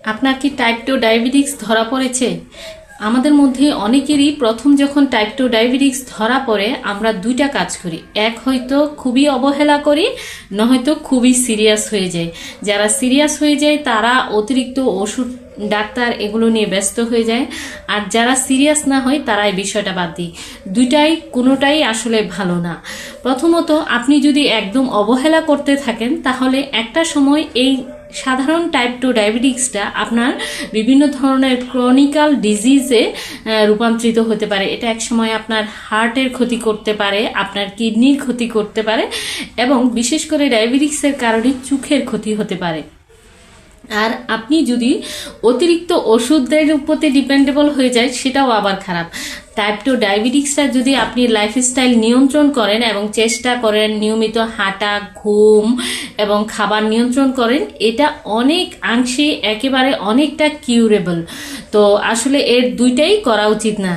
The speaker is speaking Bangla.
আপনার কি টাইপ 2 ডায়াবেটিস ধরা পড়েছে? আমাদের মধ্যে অনেকেরই প্রথম যখন টাইপ 2 ডায়াবেটিস ধরা পড়ে আমরা দুইটা কাজ করি। এক, হয়তো খুবই অবহেলা করি, নয়তো খুবই সিরিয়াস হয়ে যায়। যারা সিরিয়াস হয়ে যায় তারা অতিরিক্ত ওষুধ, ডাক্তার এগুলো নিয়ে ব্যস্ত হয়ে যায়। আর যারা সিরিয়াস না হয় তারা এই বিষয়টা বাদ দিই। দুইটাই কোনোটাই আসলে ভালো না। প্রথমত, আপনি যদি একদম অবহেলা করতে থাকেন তাহলে একটা সময় এই সাধারণ টাইপ 2 ডায়াবেটিক্সটা আপনার বিভিন্ন ধরনের ক্রনিক্যাল ডিজিজে রূপান্তরিত হতে পারে। এটা এক সময় আপনার হার্টের ক্ষতি করতে পারে, আপনার কিডনির ক্ষতি করতে পারে, এবং বিশেষ করে ডায়াবেটিক্সের কারণে চোখের ক্ষতি হতে পারে। আর আপনি যদি অতিরিক্ত ওষুধের উপরে ডিপেন্ডেবল হয়ে যায় সেটাও আবার খারাপ। টাইপ 2 ডায়াবেটিক্সটা যদি আপনি লাইফস্টাইল নিয়ন্ত্রণ করেন এবং চেষ্টা করেন নিয়মিত হাঁটা, ঘুম এবং খাবার নিয়ন্ত্রণ করেন, এটা অনেক অংশে একেবারে অনেকটা কিউরেবল। তো আসলে এর দুইটাই করা উচিত না।